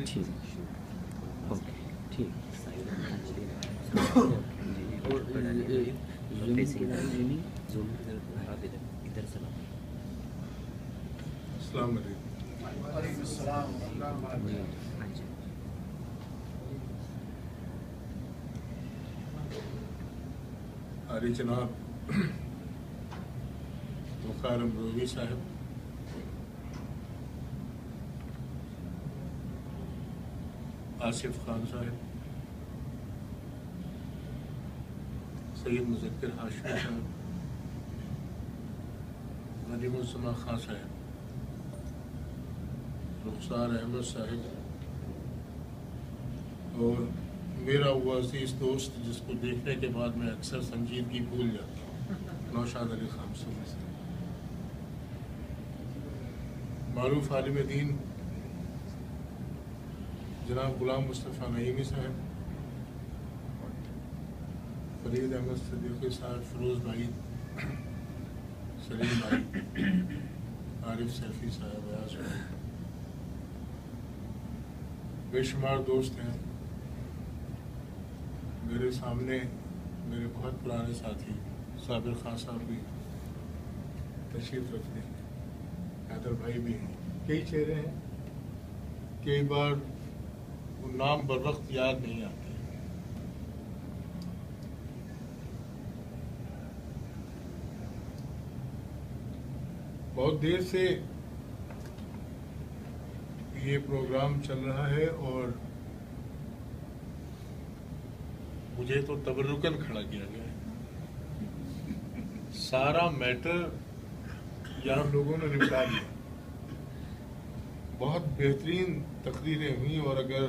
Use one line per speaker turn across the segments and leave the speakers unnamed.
ٹھیک اوکے ٹھیک
السلام علیکم.
وعلیکم السلام ورحمۃ اللہ وبرکاتہ.
عالی جناب وقار امروہی صاحب، آصف خان صاحب، سید مذکر ہاشمی صاحب، ندیم السما خان صاحب، رخسار احمد صاحب، اور میرا وہ عزیز دوست جس کو دیکھنے کے بعد میں اکثر سنجیدگی بھول جاتا ہوں، نوشاد علی خان صاحب، معروف عالم دین جناب غلام مصطفیٰ نعیمی صاحب، فرید احمد صدیقی صاحب، فیروز بھائی، سلیم بھائی، عارف سیفی صاحب، ایاز بھائی، بے شمار دوست ہیں. میرے سامنے میرے بہت پرانے ساتھی صابر خان صاحب بھی تشریف رکھتے ہیں، حیدر بھائی بھی ہیں، کئی چہرے ہیں، کئی بار وہ نام بر وقت یاد نہیں آتے. بہت دیر سے یہ پروگرام چل رہا ہے اور مجھے تو تبرکاً کھڑا کیا گیا ہے. سارا میٹر یہاں لوگوں نے نپٹا دیا. بہت بہترین تقریریں ہوئیں، اور اگر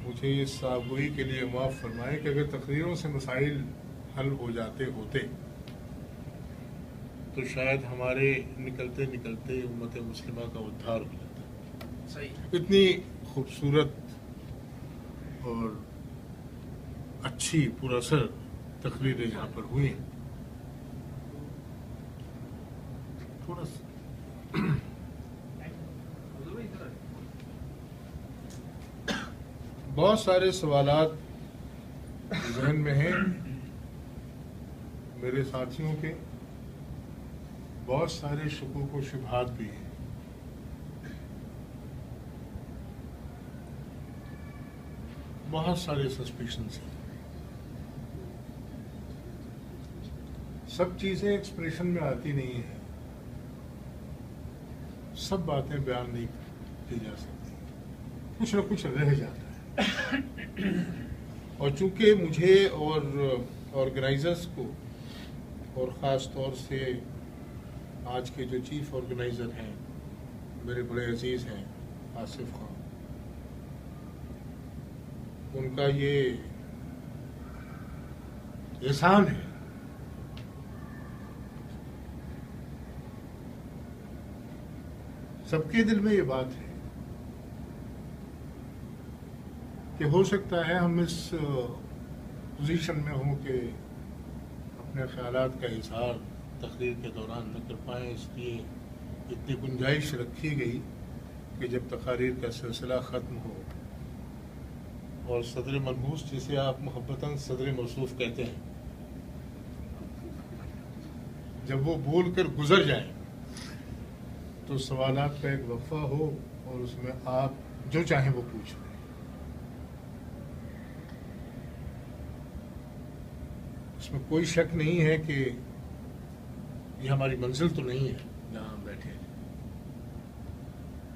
مجھے اس صاحبگوئی کے لیے معاف فرمائیں کہ اگر تقریروں سے مسائل حل ہو جاتے ہوتے تو شاید ہمارے نکلتے نکلتے امت مسلمہ کا ادھار ہو جاتا.
صحیح.
اتنی خوبصورت اور اچھی پر اثر تقریریں یہاں پر ہوئی ہیں. تھوڑا سا بہت سارے سوالات ذہن میں ہیں میرے ساتھیوں کے، بہت سارے شکوک و شبہات بھی ہیں. بہت سارے سسپیشنز ہیں. سب چیزیں ایکسپریشن میں آتی نہیں ہیں، سب باتیں بیان نہیں کی جا سکتی، کچھ نہ کچھ رہ جاتا ہے. اور چونکہ مجھے اور آرگنائزرز کو، اور خاص طور سے آج کے جو چیف آرگنائزر ہیں میرے بڑے عزیز ہیں آصف خان، ان کا یہ احسان ہے سب کے دل میں یہ بات ہے کہ ہو سکتا ہے ہم اس پوزیشن میں ہوں کہ اپنے خیالات کا اظہار تقریر کے دوران نہ کر پائیں، اس لیے اتنی گنجائش رکھی گئی کہ جب تقاریر کا سلسلہ ختم ہو اور صدر منحوس جسے آپ محبتاً صدر موصوف کہتے ہیں، جب وہ بول کر گزر جائیں تو سوالات کا ایک وقفہ ہو اور اس میں آپ جو چاہیں وہ پوچھ لیں. اس میں کوئی شک نہیں ہے کہ یہ ہماری منزل تو نہیں ہے جہاں ہم بیٹھے ہیں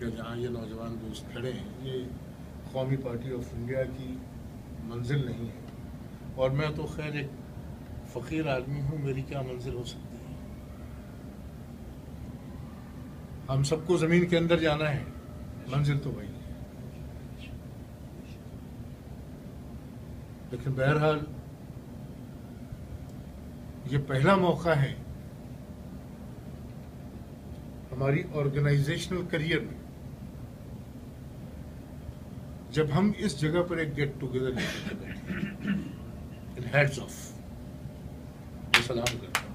یا جہاں یہ نوجوان دوست کھڑے ہیں. یہ قومی پارٹی آف انڈیا کی منزل نہیں ہے، اور میں تو خیر ایک فقیر آدمی ہوں، میری کیا منزل ہو سکتی ہے. ہم سب کو زمین کے اندر جانا ہے، منزل تو وہی ہے. لیکن بہرحال یہ پہلا موقع ہے ہماری آرگنائزیشنل کریئر میں جب ہم اس جگہ پر ایک گیٹ ٹوگیدر لے کر بیٹھے ہیں. ان ہیڈز آف میں سلام کرتا ہوں.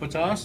50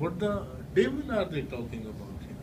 What the devil are they talking about here?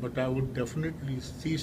but I would definitely cease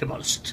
demolished.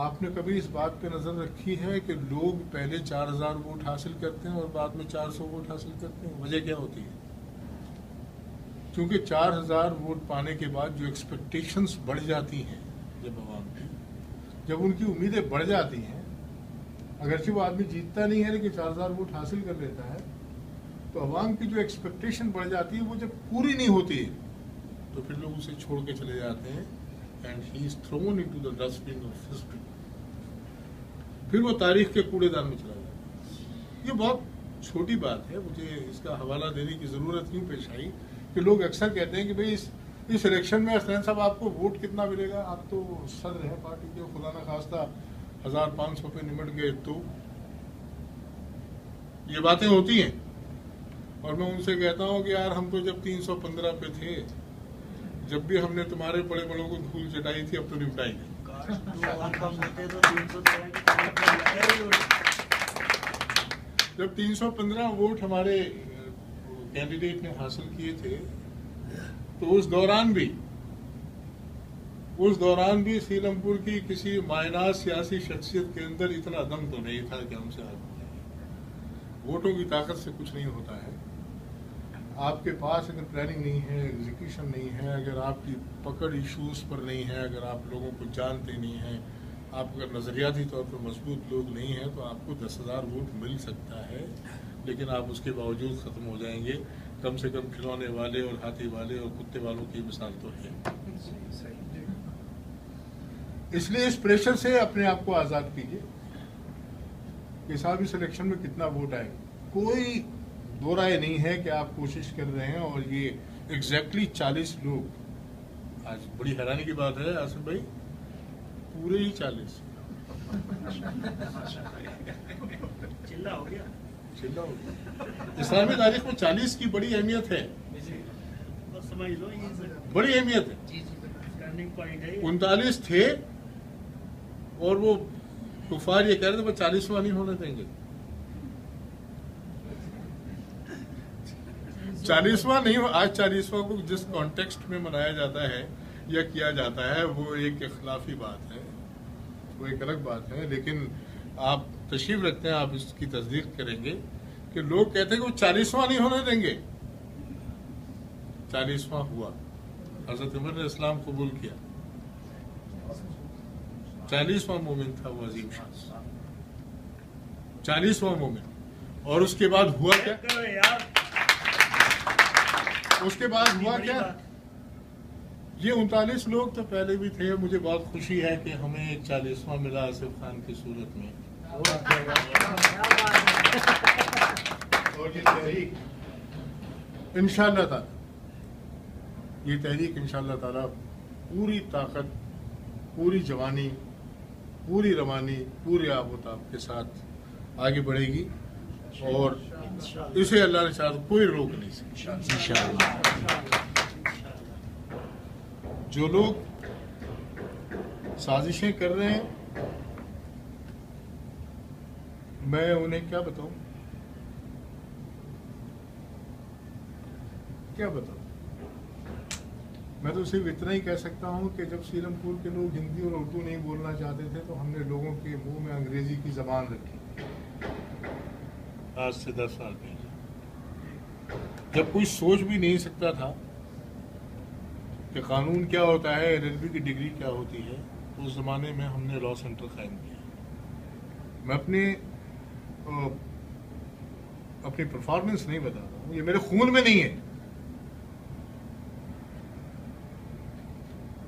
آپ نے کبھی اس بات پہ نظر رکھی ہے کہ لوگ پہلے 4000 ووٹ حاصل کرتے ہیں اور بعد میں 400 ووٹ حاصل کرتے ہیں؟ وجہ کیا ہوتی ہے؟ کیونکہ 4000 ووٹ پانے کے بعد جو ایکسپیکٹیشنز بڑھ جاتی ہیں جب عوام کی، جب ان کی امیدیں بڑھ جاتی ہیں، اگرچہ وہ آدمی جیتتا نہیں ہے لیکن 4000 ووٹ حاصل کر لیتا ہے، تو عوام کی جو ایکسپیکٹیشن بڑھ جاتی ہے وہ جب پوری نہیں ہوتی ہے تو پھر لوگ اسے چھوڑ کے چلے جاتے ہیں، and he is thrown into the dustbin of history. پھر وہ تاریخ کے کوڑے دان میں چلا جاتا ہے. یہ بہت چھوٹی بات ہے، مجھے اس کا حوالہ دینے کی ضرورت نہیں پیش آئی کہ لوگ اکثر کہتے ہیں کہ بھئی اس الیکشن میں حسنین صاحب آپ کو ووٹ کتنا ملے گا، آپ تو صدر ہیں پارٹی کے، خدا نخواستہ 1500 پہ نمٹ گئے تو یہ باتیں ہوتی ہیں. اور میں ان سے کہتا ہوں کہ یار ہم تو جب 315 پہ تھے، جب بھی ہم نے تمہارے بڑے بڑوں کو دھول چٹائی تھی، اب تو نپٹائی گئی. جب 315 ووٹ ہمارے کینڈیڈیٹ نے حاصل کیے تھے تو اس دوران بھی سیلم پور کی کسی مائناز سیاسی شخصیت کے اندر اتنا دم تو نہیں تھا کہ ہم سے ووٹوں کی طاقت سے کچھ نہیں ہوتا ہے. آپ کے پاس اگر پلاننگ نہیں ہے، ایگزیکیوشن نہیں ہے، اگر آپ کی پکڑ ایشوز پر نہیں ہے، اگر آپ لوگوں کو جانتے نہیں ہیں، آپ اگر نظریاتی طور پر مضبوط لوگ نہیں ہیں، تو آپ کو 10,000 ووٹ مل سکتا ہے لیکن آپ اس کے باوجود ختم ہو جائیں گے. کم سے کم کھلونے والے اور ہاتھی والے اور کتے والوں کی مثال تو ہے. اس لیے اس پریشر سے اپنے آپ کو آزاد کیجیے کہ صاحب اس الیکشن میں کتنا ووٹ آئے. کوئی دو رائے نہیں ہے کہ آپ کوشش کر رہے ہیں اور یہ ایگزیکٹلی 40 لوگ. آج بڑی حیرانی کی بات ہے آصف بھائی، پورے ہی 40
چلا ہو گیا.
اسلامی تاریخ میں 40 کی بڑی اہمیت ہے، بڑی اہمیت ہے. 39 تھے اور وہ کفار یہ کہہ رہے تھے وہ 40واں نہیں ہونے دیں گے. 40واں نہیں ہو. آج 40واں کو جس کانٹیکسٹ میں منایا جاتا ہے یا کیا جاتا ہے وہ ایک اختلافی بات ہے، وہ ایک الگ بات ہے. لیکن آپ تشریف رکھتے ہیں، آپ اس کی تصدیق کریں گے کہ لوگ کہتے ہیں کہ وہ 40واں نہیں ہونے دیں گے. 40واں ہوا. حضرت عمر نے اسلام قبول کیا. 40واں مومن تھا وہ عظیم شخص، 40واں مومن. اور اس کے بعد ہوا کیا؟ اس کے بعد ہوا کیا؟ یہ 39 لوگ تو پہلے بھی تھے. مجھے بہت خوشی ہے کہ ہمیں ایک 40واں ملا آصف خان کی صورت میں. اور یہ تحریک انشاءاللہ تعالی، یہ تحریک انشاءاللہ تعالی پوری طاقت، پوری جوانی، پوری روانی، پورے آب و تاب کے ساتھ آگے بڑھے گی اور اسے اللہ نے چاہا کوئی روک نہیں سکتا انشاءاللہ. جو لوگ سازشیں کر رہے ہیں میں انہیں کیا بتاؤں، میں تو صرف اتنا ہی کہہ سکتا ہوں کہ جب سیلم پور کے لوگ ہندی اور اردو نہیں بولنا چاہتے تھے تو ہم نے لوگوں کے منہ میں انگریزی کی زبان رکھی. آج سے 10 سال پہلے جب کوئی سوچ بھی نہیں سکتا تھا کہ قانون کیا ہوتا ہے، LLB کی ڈگری کیا ہوتی ہے، تو اس زمانے میں ہم نے لا سینٹر قائم کیا. میں اپنی پرفارمنس نہیں بتا رہا ہوں، یہ میرے خون میں نہیں ہے.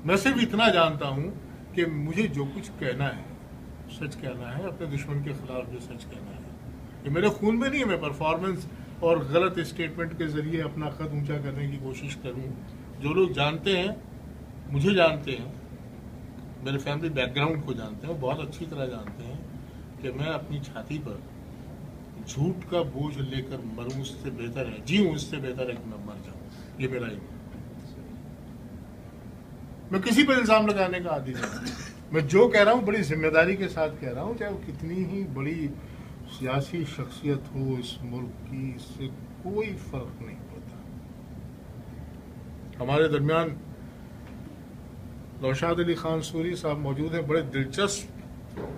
میں صرف اتنا جانتا ہوں کہ مجھے جو کچھ کہنا ہے سچ کہنا ہے، اپنے دشمن کے خلاف جو سچ کہنا ہے یہ میرے خون میں نہیں ہے. میں پرفارمنس اور غلط اسٹیٹمنٹ کے ذریعے اپنا قد اونچا کرنے کی کوشش کروں. جو لوگ جانتے ہیں، مجھے جانتے ہیں، میرے فیملی بیک گراؤنڈ کو جانتے ہیں، بہت اچھی طرح جانتے ہیں کہ میں اپنی چھاتی پر جھوٹ کا بوجھ لے کر مروں اس سے بہتر ہے، جیوں اس سے بہتر ہے کہ میں مر جاؤں. یہ میرا ایمان. میں کسی پر الزام لگانے کا عادی نہیں. میں جو کہہ رہا ہوں بڑی ذمہ داری کے ساتھ کہہ رہا ہوں، چاہے وہ کتنی ہی بڑی سیاسی شخصیت ہو اس ملک کی، اس سے کوئی فرق نہیں پڑتا. ہمارے درمیان نوشاد علی خان سوری صاحب موجود ہیں، بڑے دلچسپ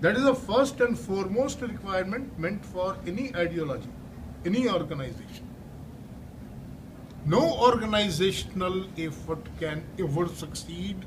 That is the first and foremost requirement meant for any ideology, any organization. No organizational effort can ever succeed.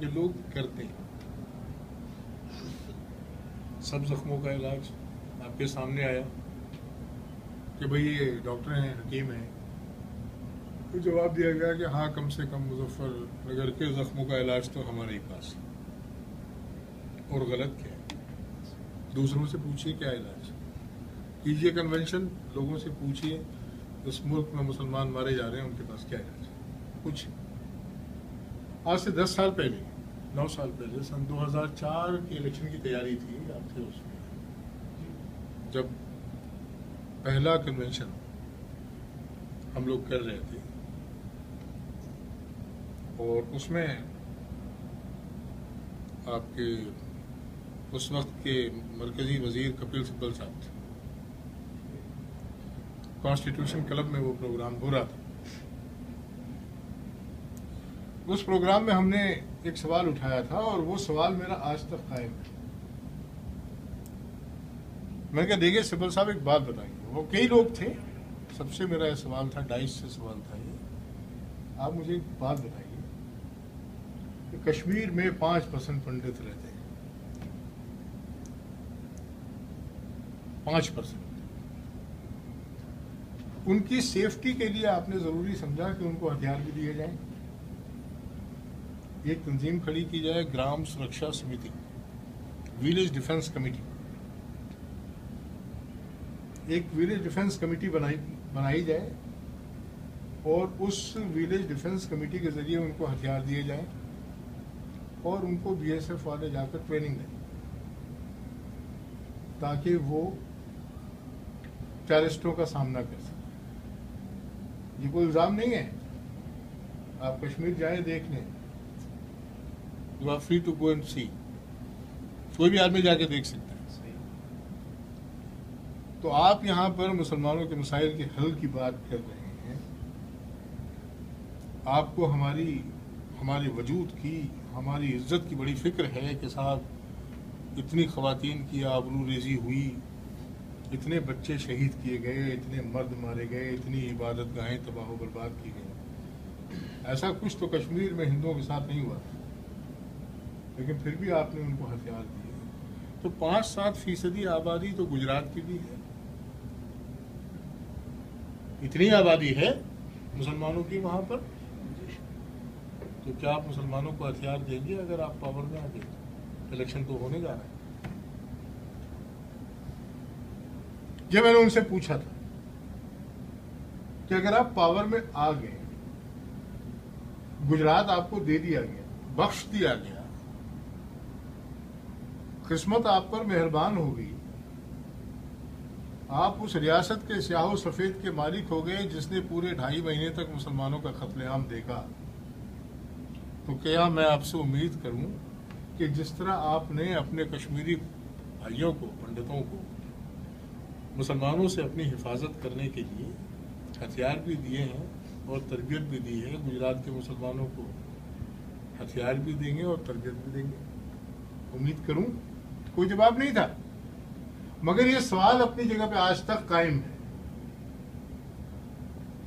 جو لوگ کرتے ہیں. سب زخموں کا علاج آپ کے سامنے آیا کہ بھئی یہ ڈاکٹر ہیں، حکیم ہیں. تو جواب دیا گیا کہ ہاں کم سے کم مظفر نگر کے زخموں کا علاج تو ہمارے ہی پاس ہے. اور غلط کیا ہے؟ دوسروں سے پوچھیے کیا علاج. کیجیے کنونشن، لوگوں سے پوچھیے اس ملک میں مسلمان مارے جا رہے ہیں، ان کے پاس کیا علاج ہے. کچھ آج سے 10 سال پہلے، 9 سال پہلے، سن 2004 کے الیکشن کی تیاری تھی. آپ تھے اس میں جب پہلا کنونشن ہم لوگ کر رہے تھے، اور اس میں آپ کے اس وقت کے مرکزی وزیر کپل سبل صاحب تھے. کانسٹیٹیوشن کلب میں وہ پروگرام ہو رہا تھا. اس پروگرام میں ہم نے ایک سوال اٹھایا تھا، اور وہ سوال میرا آج تک قائم ہے. میں نے کہا دیکھیے سبل صاحب ایک بات بتائیں گے. وہ کئی لوگ تھے، سب سے میرا یہ سوال تھا، 22 سے سوال تھا یہ. آپ مجھے ایک بات بتائیے کہ کشمیر میں 5% پنڈت رہتے ہیں، 5%. ان کی سیفٹی کے لیے آپ نے ضروری سمجھا کہ ان کو ہتھیار بھی دیے جائیں. ایک تنظیم کھڑی کی جائے، گرام سرکشا سمیتی، ویلیج ڈیفنس کمیٹی. ایک ویلیج ڈیفنس کمیٹی بنائی جائے، اور اس ویلیج ڈیفنس کمیٹی کے ذریعے ان کو ہتھیار دیے جائیں، اور ان کو بی ایس ایف والے جا کر ٹریننگ دیں تاکہ وہ ٹیررسٹوں کا سامنا کر سکیں. یہ کوئی الزام نہیں ہے. آپ کشمیر جائیں، دیکھ لیں. You are free to go and see. کوئی بھی آدمی جا کے دیکھ سکتا ہے. تو آپ یہاں پر مسلمانوں کے مسائل کے حل کی بات کر رہے ہیں. آپ کو ہمارے وجود کی، ہماری عزت کی بڑی فکر ہے کہ صاحب اتنی خواتین کی آبرو ریزی ہوئی، اتنے بچے شہید کیے گئے، اتنے مرد مارے گئے، اتنی عبادت گاہیں تباہ و برباد کی گئی. ایسا کچھ تو کشمیر میں ہندوؤں کے ساتھ نہیں ہوا تھا، لیکن پھر بھی آپ نے ان کو ہتھیار دیے. تو 5-7% آبادی تو گجرات کی بھی ہے. اتنی آبادی ہے مسلمانوں کی وہاں پر. تو کیا آپ مسلمانوں کو ہتھیار دیں گے اگر آپ پاور میں آ گئے؟ الیکشن تو ہونے جا رہا ہے. جب میں نے ان سے پوچھا تھا کہ اگر آپ پاور میں آ گئے، گجرات آپ کو دے دیا گیا، بخش دیا گیا، قسمت آپ پر مہربان ہوگی، آپ اس ریاست کے سیاہ و سفید کے مالک ہو گئے جس نے پورے 2.5 مہینے تک مسلمانوں کا قتل عام دیکھا. تو کیا میں آپ سے امید کروں کہ جس طرح آپ نے اپنے کشمیری بھائیوں کو، پنڈتوں کو، مسلمانوں سے اپنی حفاظت کرنے کے لیے ہتھیار بھی دیے ہیں اور تربیت بھی دی ہے، گجرات کے مسلمانوں کو ہتھیار بھی دیں گے اور تربیت بھی دیں گے؟ امید کروں. کوئی جواب نہیں تھا. مگر یہ سوال اپنی جگہ پہ آج تک قائم ہے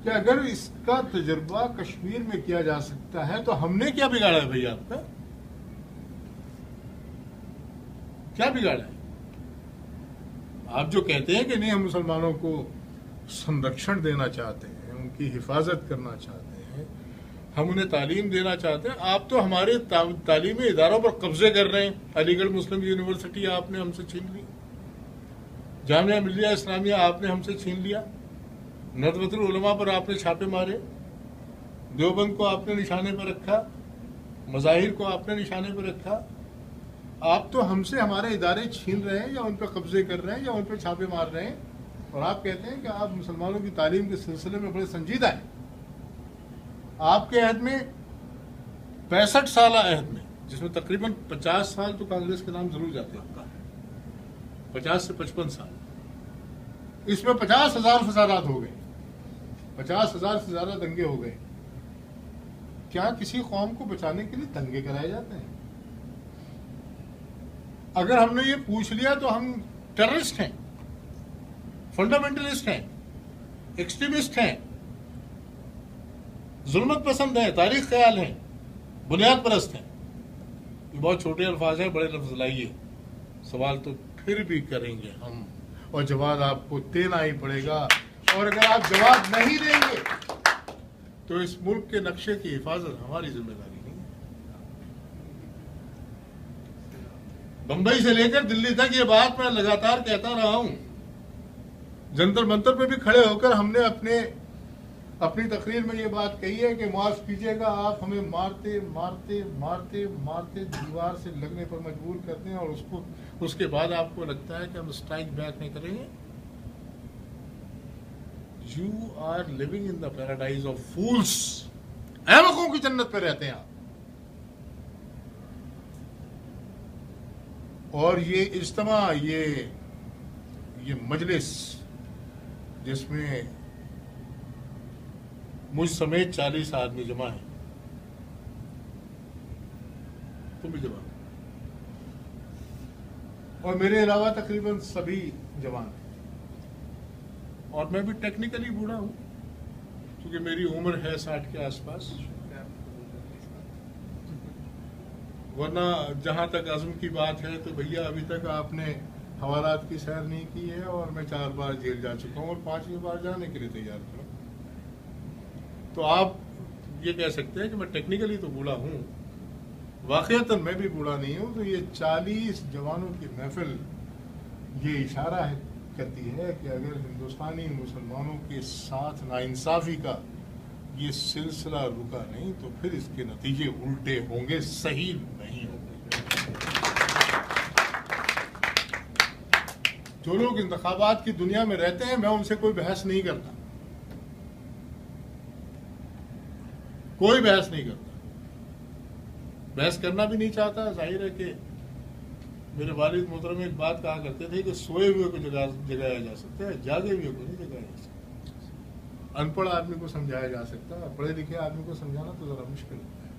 کہ اگر اس کا تجربہ کشمیر میں کیا جا سکتا ہے تو ہم نے کیا بگاڑا ہے بھائی؟ آپ کا کیا بگاڑا ہے؟ آپ جو کہتے ہیں کہ نہیں ہم مسلمانوں کو سنرکشن دینا چاہتے ہیں، ان کی حفاظت کرنا چاہتے ہیں، ہم انہیں تعلیم دینا چاہتے ہیں، آپ تو ہمارے تعلیمی اداروں پر قبضے کر رہے ہیں. علی گڑھ مسلم یونیورسٹی آپ نے ہم سے چھین لی، جامعہ ملیہ اسلامیہ آپ نے ہم سے چھین لیا، ندوۃ العلماء پر آپ نے چھاپے مارے، دیوبند کو آپ نے نشانے پر رکھا، مظاہر کو آپ نے نشانے پر رکھا. آپ تو ہم سے ہمارے ادارے چھین رہے ہیں، یا ان پہ قبضے کر رہے ہیں، یا ان پہ چھاپے مار رہے ہیں، اور آپ کہتے ہیں کہ آپ مسلمانوں کی تعلیم کے سلسلے میں بڑے سنجیدہ ہیں. آپ کے عہد میں 65 سالہ عہد میں، جس میں تقریباً 50 سال تو کانگریس کے نام ضرور جاتے ہیں، 50 سے 55 سال، اس میں 50,000 فسادات ہو گئے، 50,000 سے زیادہ دنگے ہو گئے. کیا کسی قوم کو بچانے کے لیے دنگے کرائے جاتے ہیں؟ اگر ہم نے یہ پوچھ لیا تو ہم ٹیررسٹ ہیں، فنڈامنٹلسٹ ہیں، ایکسٹریمسٹ ہیں، ظلمت پسند ہیں، تاریخ خیال ہیں، بنیاد پرست ہیں. یہ بہت چھوٹے الفاظ ہیں، بڑے لفظ لائیے. سوال تو پھر بھی کریں گے ہم، اور جواب آپ کو دینا ہی پڑے گا. اور اگر آپ جواب نہیں دیں گے تو اس ملک کے نقشے کی حفاظت ہماری ذمہ داری نہیں ہے. بمبئی سے لے کر دلی تک یہ بات میں لگاتار کہتا رہا ہوں. جنتر منتر پہ بھی کھڑے ہو کر ہم نے اپنی تقریر میں یہ بات کہی ہے کہ معاف کیجیے گا، آپ ہمیں مارتے مارتے مارتے مارتے دیوار سے لگنے پر مجبور کرتے ہیں، اور اس کے بعد آپ کو لگتا ہے کہ ہم اسٹرائک بیک نہیں کریں گے. You are living in the paradise of fools. احمقوں کی جنت پہ رہتے ہیں آپ. اور یہ اجتماع، یہ مجلس جس میں مجھ سمیت 40 آدمی جمع ہیں، تم بھی جمع، اور میرے علاوہ تقریباً سبھی جوان ہیں. اور میں بھی ٹیکنیکلی بوڑھا ہوں کیونکہ میری عمر ہے 60 کے آس پاس. ورنہ جہاں تک عزم کی بات ہے تو بھیا ابھی تک آپ نے حوالات کی سیر نہیں کی ہے، اور میں 4 بار جیل جا چکا ہوں اور 5ویں بار جانے کے لیے تیار ہوں. تو آپ یہ کہہ سکتے ہیں کہ میں ٹیکنیکلی تو بوڑھا ہوں، واقعتاً میں بھی بوڑھا نہیں ہوں. تو یہ 40 جوانوں کی محفل یہ اشارہ کرتی ہے کہ اگر ہندوستانی مسلمانوں کے ساتھ ناانصافی کا یہ سلسلہ رکا نہیں تو پھر اس کے نتیجے الٹے ہوں گے، صحیح نہیں ہوں گے. جو لوگ انتخابات کی دنیا میں رہتے ہیں، میں ان سے کوئی بحث نہیں کرتا، کوئی بحث نہیں کرتا، بحث کرنا بھی نہیں چاہتا. ظاہر ہے کہ میرے والد محترم ایک بات کہا کرتے تھے کہ سوئے ہوئے کو جگایا جا سکتا ہے، جاگے ہوئے کو نہیں جگایا جا سکتا. ان پڑھ آدمی کو سمجھایا جا سکتا ہے، پڑھے لکھے آدمی کو سمجھانا تو ذرا مشکل ہوتا ہے.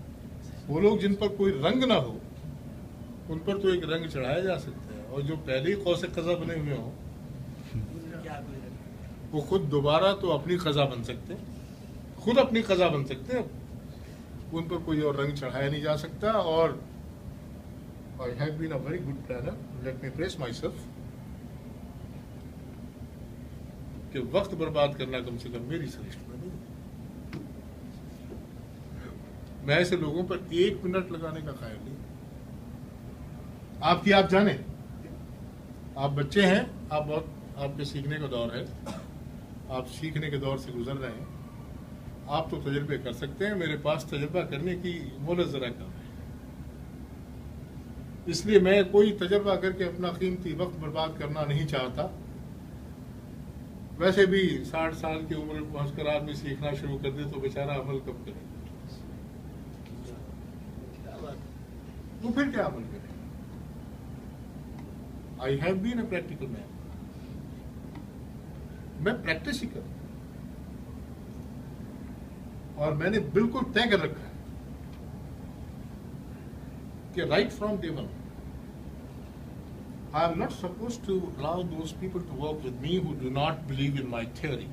وہ لوگ جن پر کوئی رنگ نہ ہو ان پر تو ایک رنگ چڑھایا جا سکتا ہے، اور جو پہلے ہی قوس قزح بنے ہوئے ہوں وہ خود دوبارہ تو اپنی قزح بن سکتے، خود اپنی قزح بن سکتے. ان پر کوئی اور رنگ چڑھایا نہیں جا سکتا. اور I have been a very good planner. Let me praise myself. کہ وقت برباد کرنا کم سے کم میری سرشت میں نہیں. میں ایسے لوگوں پر 1 منٹ لگانے کا قائل نہیں. آپ جانیں، آپ بچے ہیں، آپ کے سیکھنے کا دور ہے، آپ سیکھنے کے دور سے گزر رہے ہیں. آپ تو تجربے کر سکتے ہیں، میرے پاس تجربہ کرنے کی مہلت ذرا کم ہے. اس لیے میں کوئی تجربہ کر کے اپنا قیمتی وقت برباد کرنا نہیں چاہتا. ویسے بھی 60 سال کی عمر پہنچ کر آدمی سیکھنا شروع کر دے تو بیچارہ عمل کب کرے؟ تو پھر کیا عمل کرے؟ I have been a practical man. میں پریکٹس ہی کرتا ہوں، اور میں نے بالکل طے کر رکھا ہے کہ right from day one I am not supposed to allow those people to work with me who do not believe in my theory.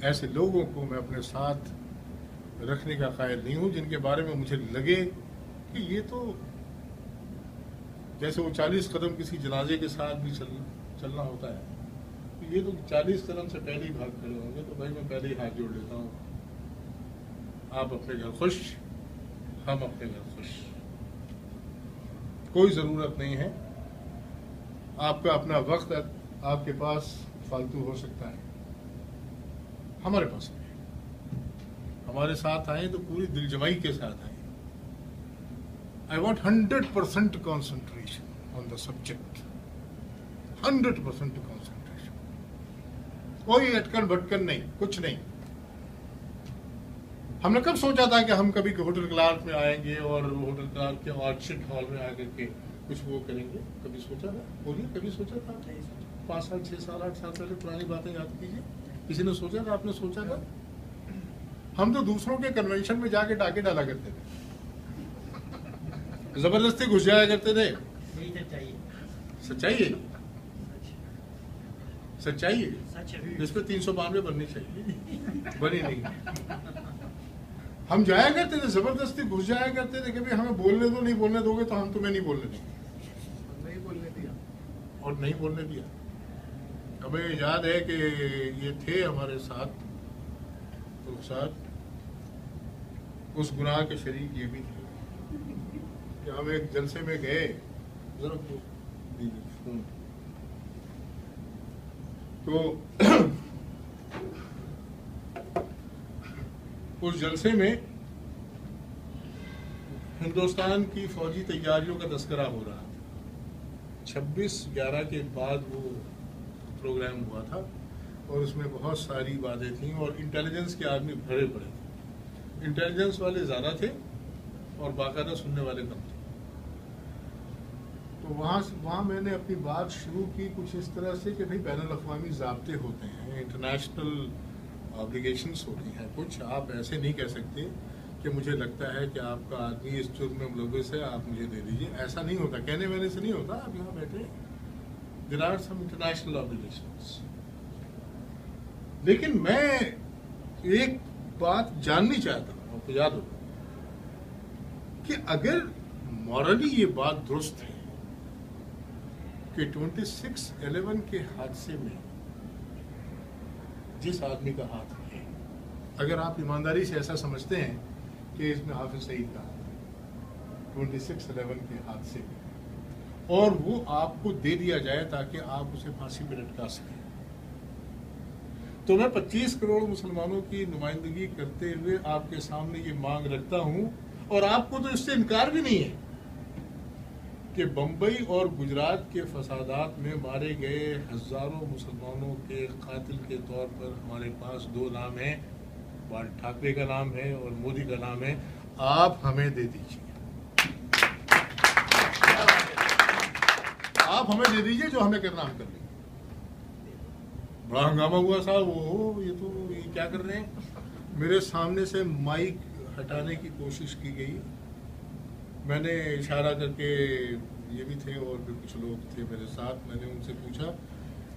ایسے لوگوں کو میں اپنے ساتھ رکھنے کا قائل نہیں ہوں جن کے بارے میں مجھے لگے کہ یہ تو جیسے وہ 40 قدم کسی جنازے کے ساتھ بھی چلنا ہوتا ہے، یہ تو 40 قدم سے پہلے ہی بھاگ کھڑے ہوں گے. تو بھائی میں پہلے ہی ہاتھ جوڑ لیتا ہوں. آپ اپنے گھر خوش، ہم اپنے گھر خوش. کوئی ضرورت نہیں ہے. آپ کا اپنا وقت آپ کے پاس فالتو ہو سکتا ہے، ہمارے پاس نہیں. ہمارے ساتھ آئیں تو پوری دل جمعی کے ساتھ آئیں. I want 100% concentration on the subject. 100% concentration. کوئی اٹکن بھٹکن نہیں، کچھ نہیں. ہم نے کب سوچا تھا کہ ہم کبھی ہوٹل کلارک میں آئیں گے اور ہوٹل کلارک کے آرچڈ ہال میں آ کر کے کچھ وہ کریں گے؟ کبھی سوچا تھا؟ بولیے، کبھی سوچا تھا؟ 5 سال 6 سال 8 سال پہلے پرانی باتیں یاد کیجیے. کسی نے سوچا تھا؟ آپ نے سوچا تھا؟ ہم تو دوسروں کے کنونشن میں جا کے ڈاکے ڈالا کرتے تھے، زبردستی گھس جایا کرتے تھے. سچائی ہے، سچائی ہے. اس پہ 392 بننی چاہیے، بنی نہیں. ہم جایا کرتے تھے, زبردستی گھس جایا کرتے تھے کہ بھائی ہمیں بولنے دو, نہیں بولنے دو گے تو ہم تمہیں نہیں بولنے دیں گے,
نہیں بولنے دیا.
اور نہیں بولنے دیا. ہمیں یاد ہے کہ یہ تھے ہمارے ساتھ ساتھ اس گناہ کے شریک یہ بھی تھے کہ ہم ایک جلسے میں گئے, ذرا فون, تو اس جلسے میں ہندوستان کی فوجی تیاریوں کا تذکرہ ہو رہا تھا. 26/11 کے بعد وہ پروگرام ہوا تھا اور اس میں بہت ساری باتیں تھیں اور انٹیلیجنس کے آدمی بھرے پڑے تھے. انٹیلیجنس والے زیادہ تھے اور باقاعدہ سننے والے کم تھے. تو وہاں میں نے اپنی بات شروع کی کچھ اس طرح سے کہ بھائی بین الاقوامی ضابطے ہوتے ہیں, انٹرنیشنل آبلیگیشنس ہوتی ہیں کچھ. آپ ایسے نہیں کہہ سکتے کہ مجھے لگتا ہے کہ آپ کا آدمی اس جرم میں ملوث ہے, آپ مجھے دے دیجیے. ایسا نہیں ہوتا, کہنے وہنے سے نہیں ہوتا. آپ یہاں بیٹھے, there are some international obligations. لیکن میں ایک بات جاننی چاہتا ہوں, آپ کو یاد ہوگا کہ اگر مورلی یہ بات درست ہے کہ 26/11 کے حادثے میں جس آدمی کا ہاتھ ہے, اگر آپ ایمانداری سے ایسا سمجھتے ہیں کہ اس میں حافظ سعید کا 26/11 کے حادثے میں, اور وہ آپ کو دے دیا جائے تاکہ آپ اسے پھانسی پہ لٹکا سکیں, تو میں 25 کروڑ مسلمانوں کی نمائندگی کرتے ہوئے آپ کے سامنے یہ مانگ رکھتا ہوں, اور آپ کو تو اس سے انکار بھی نہیں ہے کہ بمبئی اور گجرات کے فسادات میں مارے گئے ہزاروں مسلمانوں کے قاتل کے طور پر ہمارے پاس 2 نام ہیں, بال ٹھاکرے کا نام ہے اور مودی کا نام ہے. آپ ہمیں دے دیجیے, آپ ہمیں دے دیجیے, جو ہمیں کرنا ہم کر لیں گے. بڑا ہنگامہ ہوا صاحب, وہ یہ کیا کر رہے ہیں. میرے سامنے سے مائک ہٹانے کی کوشش کی گئی. میں نے اشارہ کر کے, یہ بھی تھے اور بھی کچھ لوگ تھے میرے ساتھ, میں نے ان سے پوچھا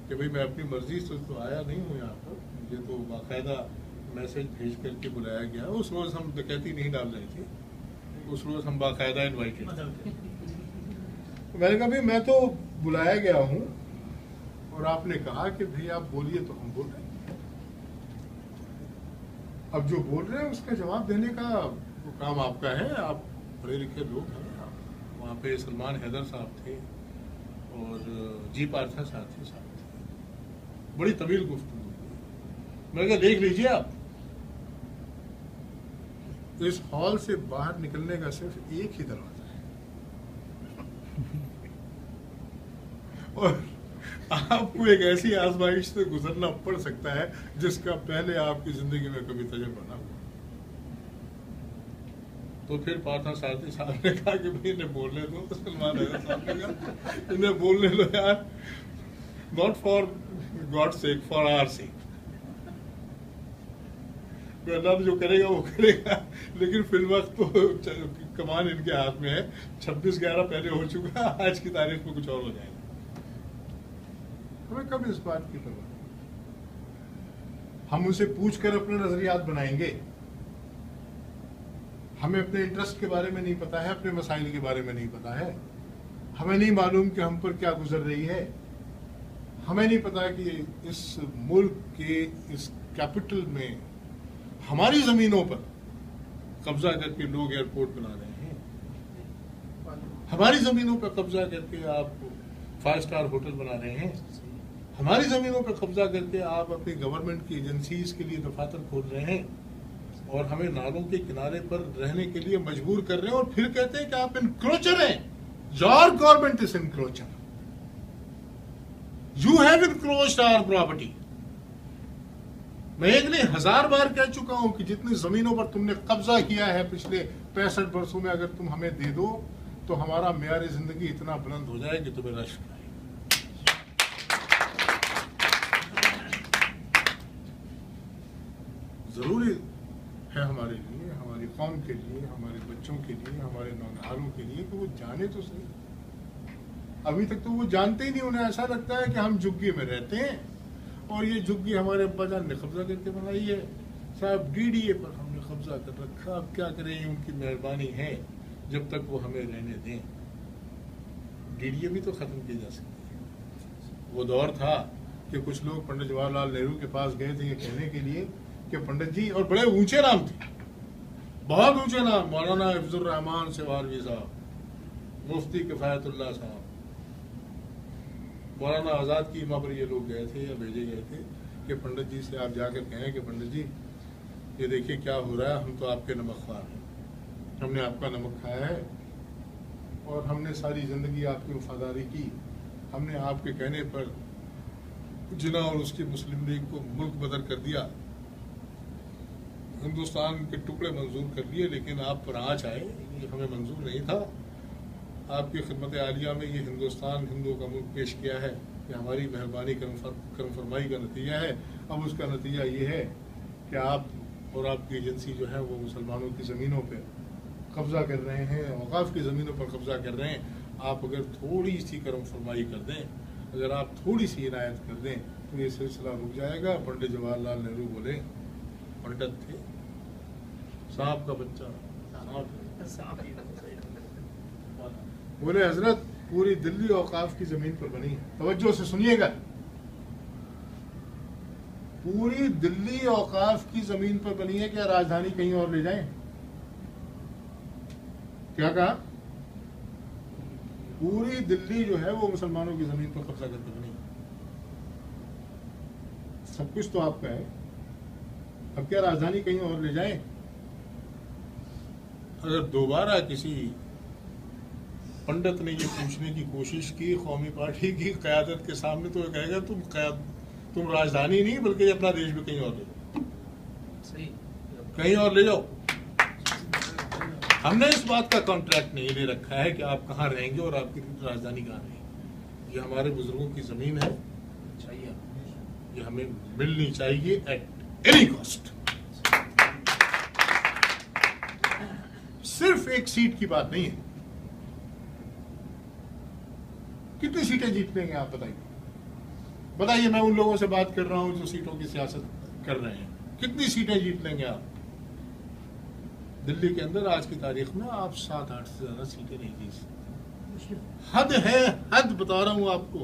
کہ بھئی میں اپنی مرضی سے تو آیا نہیں ہوں یہاں پر, مجھے تو باقاعدہ میسج بھیج کر کے بلایا گیا. اس روز ہم ڈکیتی نہیں ڈال رہے تھے, اس روز ہم باقاعدہ انوائٹڈ تھے. میں نے کہا بھئی میں تو بلایا گیا ہوں اور آپ نے کہا کہ بھئی آپ بولیے, تو ہم بول رہے ہیں. اب جو بول رہے ہیں اس کا جواب دینے کا وہ کام آپ کا ہے, آپ پڑھے لکھے لوگ ہیں. وہاں پہ سلمان حیدر صاحب تھے اور جی پارتھا ساتھی صاحب تھے, بڑی طویل گفتگو. میں نے کہا دیکھ لیجیے, آپ اس ہال سے باہر نکلنے کا صرف ایک ہی دروازہ ہے, اور آپ کو ایک ایسی آزمائش سے گزرنا پڑ سکتا ہے جس کا پہلے آپ کی زندگی میں کبھی تجربہ نہ ہوا. تو پھر پارتھا ساتھی صاحب نے کہا کہ بھائی انہیں بولنے دو. سلمان حیدر صاحب نے کہا انہیں بولنے دو یار, not for God sake, for our sake. Allah جو کرے گا وہ کرے گا, لیکن فی الوقت تو کمان ان کے ہاتھ میں ہے. 26/11 پہلے ہو چکا, آج کی تاریخ میں کچھ اور ہو جائے گا. ہمیں کب اس بات کی پرواہ, ہم ان سے پوچھ کر اپنے نظریات بنائیں گے. ہمیں اپنے انٹرسٹ کے بارے میں نہیں پتا ہے, اپنے مسائل کے بارے میں نہیں پتا ہے, ہمیں نہیں معلوم کہ ہم پر کیا گزر رہی ہے, ہمیں نہیں پتا کہ اس ملک کے اس کیپٹل میں ہماری زمینوں پر قبضہ کر کے لوگ ایئرپورٹ بنا رہے ہیں, ہماری زمینوں پر قبضہ کر کے آپ 5 اسٹار ہوٹل بنا رہے ہیں, ہماری زمینوں پر قبضہ کر کے آپ اپنی گورنمنٹ کی ایجنسیز کے لیے دفاتر کھول رہے ہیں, اور ہمیں نالوں کے کنارے پر رہنے کے لیے مجبور کر رہے ہیں, اور پھر کہتے ہیں کہ آپ انکروچر ہیں. Your government is encroacher. You have encroached our property. میں ایک نہیں 1000 بار کہہ چکا ہوں کہ جتنی زمینوں پر تم نے قبضہ کیا ہے پچھلے 65 برسوں میں, اگر تم ہمیں دے دو تو ہمارا معیار زندگی اتنا بلند ہو جائے کہ تمہیں رشک آئے. ضروری ہے ہمارے لیے, ہماری قوم کے لیے, ہمارے بچوں کے لیے, ہمارے نونہاروں کے لیے کہ وہ جانے تو صحیح. ابھی تک تو وہ جانتے ہی نہیں, انہیں ایسا لگتا ہے کہ ہم جھگی میں رہتے ہیں اور یہ جھگی ہمارے ابا جان نے قبضہ کر کے بنائی ہے, صاحب ڈی ڈی اے پر ہم نے قبضہ کر رکھا، اب کیا کریں، ان کی مہربانی ہے جب تک وہ ہمیں رہنے دیں۔ ڈی ڈی اے بھی تو ختم کی جا سکتی ہے۔ وہ دور تھا کہ کچھ لوگ پنڈت جواہر لال نہرو کے پاس گئے تھے یہ کہنے کے لیے کہ پنڈت جی، اور بڑے اونچے نام تھے، بہت اونچے نام، مولانا حفظ الرحمان سواروی صاحب، مفتی کفایت اللہ صاحب، مولانا آزاد کی ماں پر یہ لوگ گئے تھے یا بھیجے گئے تھے کہ پنڈت جی سے آپ جا کر کہیں کہ پنڈت جی یہ دیکھیے کیا ہو رہا ہے، ہم تو آپ کے نمک خوار ہیں، ہم نے آپ کا نمک کھایا ہے اور ہم نے ساری زندگی آپ کی وفاداری کی، ہم نے آپ کے کہنے پر جناح اور اس کی مسلم لیگ کو ملک بدر کر دیا، ہندوستان کے ٹکڑے منظور کر لیے، لیکن آپ پر آنچ آئے، یہ ہمیں منظور نہیں تھا۔ آپ کی خدمت عالیہ میں یہ ہندوستان ہندوؤں کا ملک پیش کیا ہے، یہ ہماری مہربانی کرم فرمائی کا نتیجہ ہے۔ اب اس کا نتیجہ یہ ہے کہ آپ اور آپ کی ایجنسی جو ہے وہ مسلمانوں کی زمینوں پہ قبضہ کر رہے ہیں، اوقاف کی زمینوں پر قبضہ کر رہے ہیں۔ آپ اگر تھوڑی سی کرم فرمائی کر دیں، اگر آپ تھوڑی سی عنایت کر دیں تو یہ سلسلہ رک جائے گا۔ پنڈت جواہر لال نہرو بولے، پنڈت تھے، صاحب کا بچہ بولے حضرت پوری دلی اوقاف کی زمین پر بنی ہے، توجہ سے سنیے گا، پوری دلی اوقاف کی زمین پر بنی ہے، کیا راجدھانی کہیں اور لے جائیں؟ کیا کہا؟ پوری دلی جو ہے وہ مسلمانوں کی زمین پر قبضہ کر کے بنی، سب کچھ تو آپ کا ہے، اب کیا راجدھانی کہیں اور لے جائیں؟ اگر دوبارہ کسی پنڈت نے یہ پوچھنے کی کوشش کی قومی پارٹی کی قیادت کے سامنے تو یہ کہے گا تم راجدھانی نہیں بلکہ اپنا دیش بھی کہیں اور لے جاؤ، کہیں اور لے جاؤ۔ ہم نے اس بات کا کانٹریکٹ نہیں لے رکھا ہے کہ آپ کہاں رہیں گے اور آپ کی راجدھانی کہاں رہے گی، یہ ہمارے بزرگوں کی زمین ہے، یہ ہمیں ملنی چاہیے ایٹ اینی کاسٹ۔ صرف ایک سیٹ کی بات نہیں ہے، کتنی سیٹیں جیت لیں گے آپ بتائیے، میں ان لوگوں سے بات کر رہا ہوں جو سیٹوں کی سیاست کر رہے ہیں، کتنی سیٹیں جیت لیں گے آپ؟ دلی کے اندر آج کی تاریخ میں آپ 7-8 سے زیادہ سیٹیں نہیں جیت سکتے۔ حد ہے، حد بتا رہا ہوں آپ کو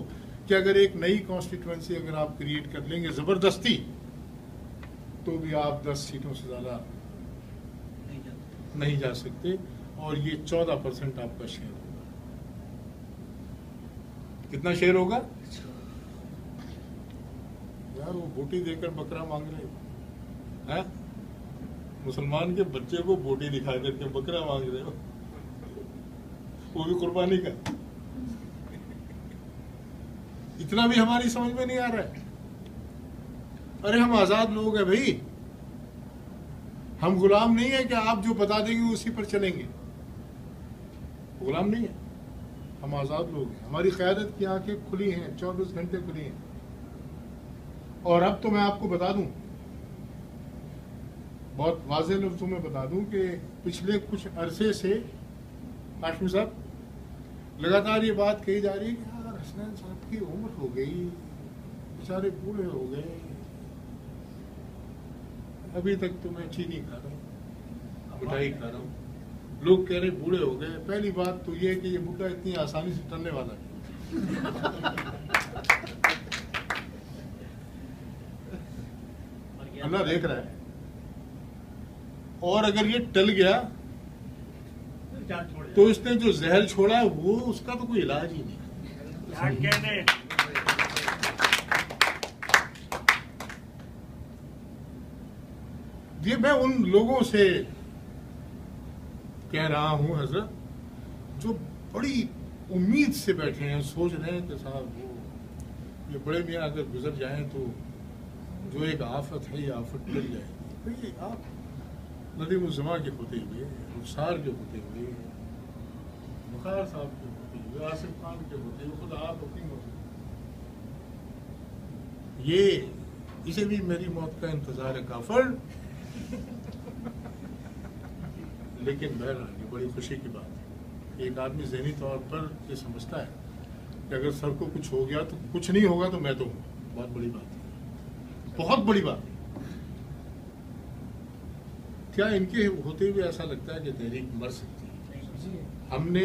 کہ اگر ایک نئی کانسٹیٹوئنسی اگر آپ کریٹ کر لیں گے زبردستی تو بھی آپ 10 سیٹوں سے زیادہ نہیں جا سکتے، اور یہ 14% آپ کا شیئر ہوگا۔ کتنا شیئر ہوگا؟ یار وہ بوٹی دے کر بکرا مانگ رہے ہو، مسلمان کے بچے کو بوٹی دکھا کر کے بکرا مانگ رہے ہو، وہ بھی قربانی کا، اتنا بھی ہماری سمجھ میں نہیں آ رہا ہے۔ ارے ہم آزاد لوگ ہیں بھائی، ہم غلام نہیں ہیں کہ آپ جو بتا دیں گے اسی پر چلیں گے، غلام نہیں ہیں، ہم آزاد لوگ ہیں، ہماری قیادت کی آنکھیں کھلی ہیں، 24 گھنٹے کھلی ہیں۔ اور اب تو میں آپ کو بتا دوں، بہت واضح لفظوں میں بتا دوں کہ پچھلے کچھ عرصے سے ہاشمی صاحب لگاتار یہ بات کہی جا رہی ہے کہ یار حسنین صاحب کی عمر ہو گئی، بیچارے بوڑھے ہو گئے، ابھی تک تو میں چینی کھا رہا ہوں، مٹھائی کھا رہا ہوں، لوگ کہہ رہے بوڑھے ہو گئے۔ پہلی بات تو یہ کہ یہ بڈھا اتنی آسانی سے ٹلنے والا نہیں، اللہ دیکھ رہا ہے، اور اگر یہ ٹل گیا تو اس نے جو زہر چھوڑا ہے وہ اس کا تو کوئی علاج ہی نہیں۔ یہ میں ان لوگوں سے کہہ رہا ہوں حضرت جو بڑی امید سے بیٹھے ہیں، سوچ رہے ہیں کہ صاحب وہ یہ بڑے میاں اگر گزر جائیں تو جو ایک آفت ہے یہ آفت ٹل جائے گی۔ آپ ندیم الزما کے ہوتے ہوئے، رخسار کے ہوتے ہوئے، وقار صاحب کے ہوتے ہوئے، آصف خان کے ہوتے ہوئے، خود آپ اپنی موت، یہ اسے بھی میری موت کا انتظار ہے کافر، لیکن بہرحال یہ بڑی خوشی کی بات ہے۔ ایک آدمی ذہنی طور پر یہ سمجھتا ہے کہ اگر سر کو کچھ ہو گیا تو کچھ نہیں ہوگا تو میں تو ہوں، بہت بڑی بات ہے، بہت بڑی بات ہے۔ کیا ان کے ہوتے ہوئے ایسا لگتا ہے کہ تحریک مر سکتی ہے؟ ہم نے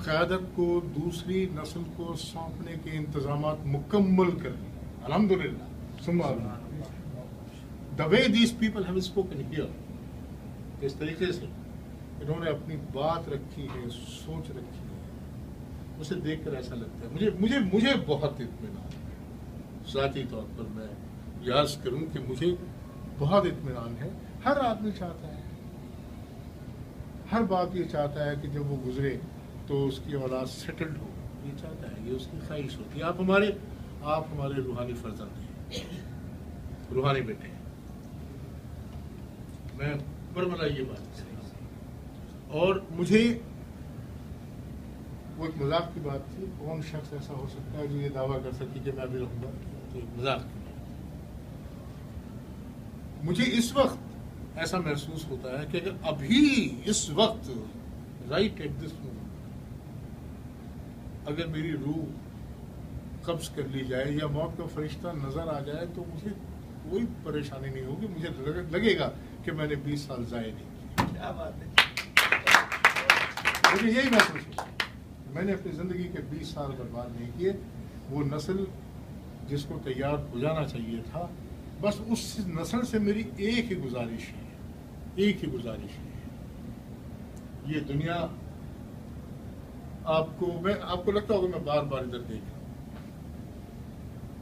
قیادت کو دوسری نسل کو سونپنے کے انتظامات مکمل کر لیے الحمدللہ ثم the way these people have spoken here, اس طریقے سے انہوں نے اپنی بات رکھی ہے، سوچ رکھی ہے، اسے دیکھ کر ایسا لگتا ہے مجھے بہت اطمینان ہے. ذاتی طور پر میں یاد کروں کہ مجھے بہت اطمینان ہے. ہر آدمی چاہتا ہے، ہر باپ یہ چاہتا ہے کہ جب وہ گزرے تو اس کی اولاد سیٹلڈ ہو. یہ چاہتا ہے، یہ اس کی خواہش ہوتی ہے. آپ ہمارے روحانی فرزند ہیں، روحانی بیٹے ہیں. میں برملا یہ بات کر رہا ہوں. اور مجھے وہ ایک مذاق کی بات تھی، کون شخص ایسا ہو سکتا ہے جو یہ دعویٰ کر سکتی کہ میں بھی رہوں گا، تو ایک مذاق کی بات. مجھے اس وقت ایسا محسوس ہوتا ہے کہ اگر ابھی اس وقت رائٹ ایٹ دس مومنٹ اگر میری روح قبض کر لی جائے یا موت کا فرشتہ نظر آ جائے تو مجھے کوئی پریشانی نہیں ہوگی. مجھے لگے گا کہ میں نے 20 سال ضائع نہیں کیا.
کیا بات ہے.
مجھے یہی محسوس ہوتا ہے میں نے اپنی زندگی کے 20 سال برباد نہیں کیے. وہ نسل جس کو تیار ہو جانا چاہیے تھا، بس اس نسل سے میری ایک ہی گزارش ہے. یہ دنیا میں آپ کو لگتا ہوگا میں بار بار ادھر دیکھ رہا ہوں،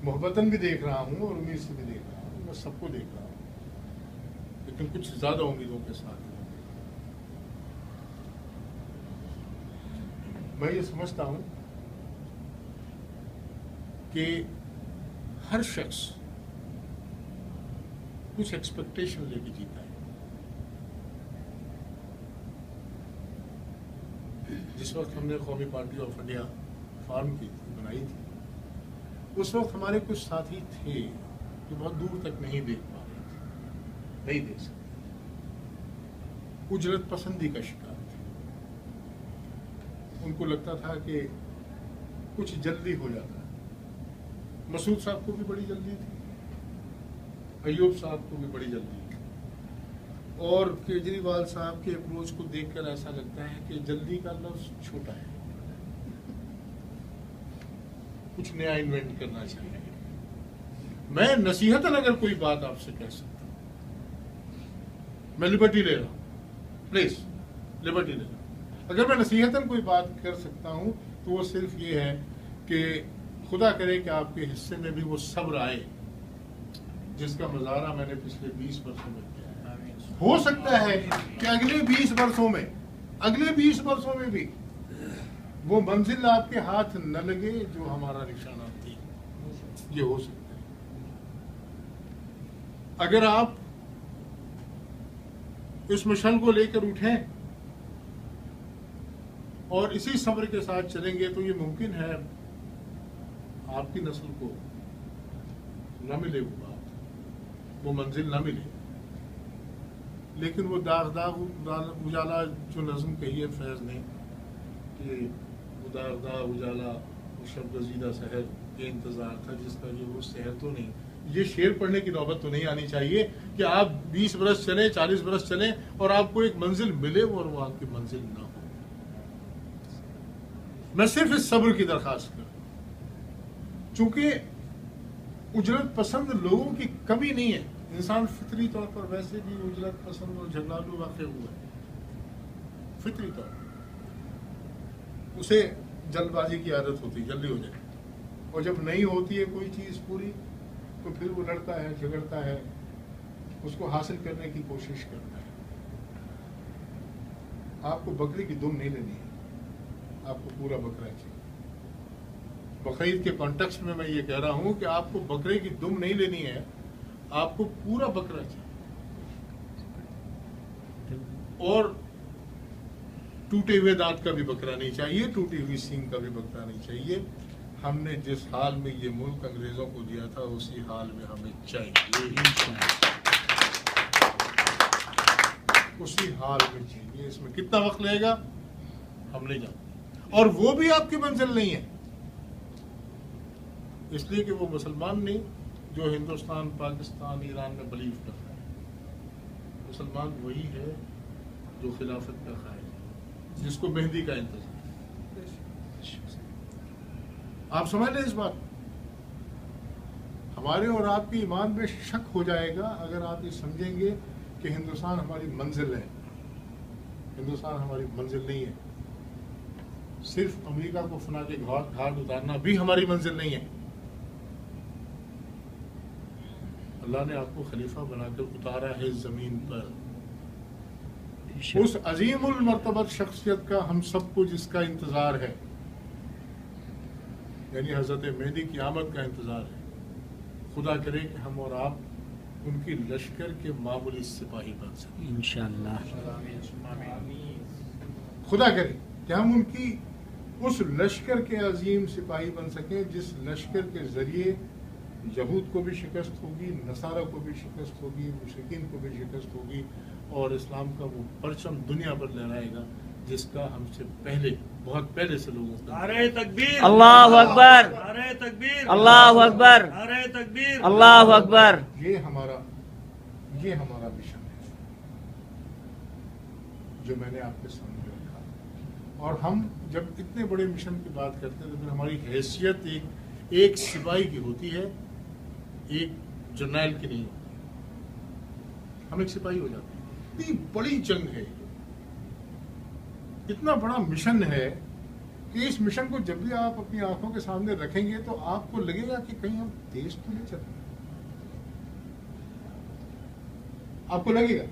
محبتاً بھی دیکھ رہا ہوں اور امید سے بھی دیکھ رہا ہوں. میں سب کو دیکھ رہا ہوں، لیکن کچھ زیادہ امیدوں کے ساتھ. میں یہ سمجھتا ہوں کہ ہر شخص کچھ ایکسپیکٹیشن لے کے جیتا ہے. جس وقت ہم نے قومی پارٹی آف انڈیا فارم کی تھی، بنائی تھی، اس وقت ہمارے کچھ ساتھی تھے جو بہت دور تک نہیں دیکھ پا رہے تھے، نہیں دیکھ سکتے، اجرت پسندی کا شکار تھے. ان کو لگتا تھا کہ کچھ جلدی ہو جاتا ہے. مسعود صاحب کو بھی بڑی جلدی تھی، ایوب صاحب کو بھی بڑی جلدی تھی، اور کیجریوال صاحب کے اپروچ کو دیکھ کر ایسا لگتا ہے کہ جلدی کا لفظ چھوٹا ہے، کچھ نیا انوینٹ کرنا چاہیے. میں نصیحتاً اگر کوئی بات آپ سے کہہ سکتا ہوں، میں لبرٹی لے رہا ہوں، پلیز لبرٹی لے رہا ہوں. اگر میں نصیحتاً کوئی بات کر سکتا ہوں تو وہ صرف یہ ہے کہ خدا کرے کہ آپ کے حصے میں بھی وہ صبر آئے جس کا مظاہرہ میں نے پچھلے 20 برسوں میں کیا ہے. ہو سکتا ہے کہ اگلے 20 برسوں میں بھی وہ منزل آپ کے ہاتھ نہ لگے جو ہمارا نشانہ تھی. یہ ہو سکتا ہے. اگر آپ اس مشعل کو لے کر اٹھیں اور اسی صبر کے ساتھ چلیں گے تو یہ ممکن ہے آپ کی نسل کو نہ ملے وہ بات، وہ منزل نہ ملے. لیکن وہ داغ اجالا جو نظم کہی ہے فیض نے کہ وہ داغ اجالا وہ شب گزیدہ سحر یہ انتظار تھا جس کا یہ وہ سحر تو نہیں. یہ شعر پڑھنے کی نوبت تو نہیں آنی چاہیے کہ آپ 20 برس چلیں 40 برس چلیں اور آپ کو ایک منزل ملے اور وہ آپ کی منزل نہ ہو. میں صرف اس صبر کی درخواست کروں. چونکہ اجرت پسند لوگوں کی کمی نہیں ہے، انسان فطری طور پر ویسے بھی اجرت پسند اور جھگڑالو واقع ہوا ہے. فطری طور پر اسے جلد بازی کی عادت ہوتی، جلدی ہو جائے، اور جب نہیں ہوتی ہے کوئی چیز پوری تو پھر وہ لڑتا ہے، جھگڑتا ہے، اس کو حاصل کرنے کی کوشش کرتا ہے. آپ کو بکری کی دم نہیں لینی ہے، آپ کو پورا بکرا چاہیے. بقرعید کے کانٹیکسٹ میں یہ کہہ رہا ہوں کہ آپ کو بکرے کی دم نہیں لینی ہے، آپ کو پورا بکرا چاہیے. اور ٹوٹے ہوئے دانت کا بھی بکرا نہیں چاہیے، ٹوٹی ہوئی سینگ کا بھی بکرا نہیں چاہیے. ہم نے جس حال میں یہ ملک انگریزوں کو دیا تھا اسی حال میں ہمیں چاہیے، اسی حال میں چاہیے. اس میں کتنا وقت لگے گا ہم نہیں جانتے، اور وہ بھی آپ کی منزل نہیں ہے. اس لیے کہ وہ مسلمان نہیں جو ہندوستان، پاکستان، ایران میں بلیو کرتا ہے. مسلمان وہی ہے جو خلافت کا قائل ہے، جس کو مہدی کا انتظار ہے۔ آپ سمجھ لیں اس بات، ہمارے اور آپ کے ایمان میں شک ہو جائے گا اگر آپ یہ سمجھیں گے کہ ہندوستان ہماری منزل ہے۔ ہندوستان ہماری منزل نہیں ہے، صرف امریکہ کو فنا کے گھاٹ اتارنا بھی ہماری منزل نہیں ہے۔ اللہ نے آپ کو خلیفہ بنا کر اتارا ہے زمین پر، اس عظیم المرتبت شخصیت کا ہم سب کو جس کا انتظار ہے، یعنی حضرت مہدی کی آمد کا انتظار ہے۔ خدا کرے کہ ہم اور آپ ان کی لشکر کے معمولی سپاہی بن سکیں
انشاءاللہ۔
خدا کرے کہ ہم ان کی اس لشکر کے عظیم سپاہی بن سکیں جس لشکر کے ذریعے یہود کو بھی شکست ہوگی، نصارہ کو بھی شکست ہوگی، مشرکین کو بھی شکست ہوگی، اور اسلام کا وہ پرچم دنیا پر لہرائے گا جس کا ہم سے پہلے، بہت پہلے سے لوگوں کو
نعرہ تکبیر،
اللہ اکبر،
نعرہ تکبیر،
اللہ اکبر،
نعرہ تکبیر،
اللہ اکبر۔
یہ ہمارا مشن ہے جو میں نے آپ کے سامنے رکھا۔ اور ہم جب اتنے بڑے مشن کی بات کرتے ہیں تو پھر ہماری حیثیت ایک سپاہی کی ہوتی ہے، ایک جرنیل کی نہیں ہوتی۔ ہم ایک سپاہی ہو جاتے ہیں۔ اتنی بڑی جنگ ہے، اتنا بڑا مشن ہے کہ اس مشن کو جب بھی آپ اپنی آنکھوں کے سامنے رکھیں گے تو آپ کو لگے گا کہ کہیں ہم تیز تو نہیں چل رہے۔ آپ کو لگے گا،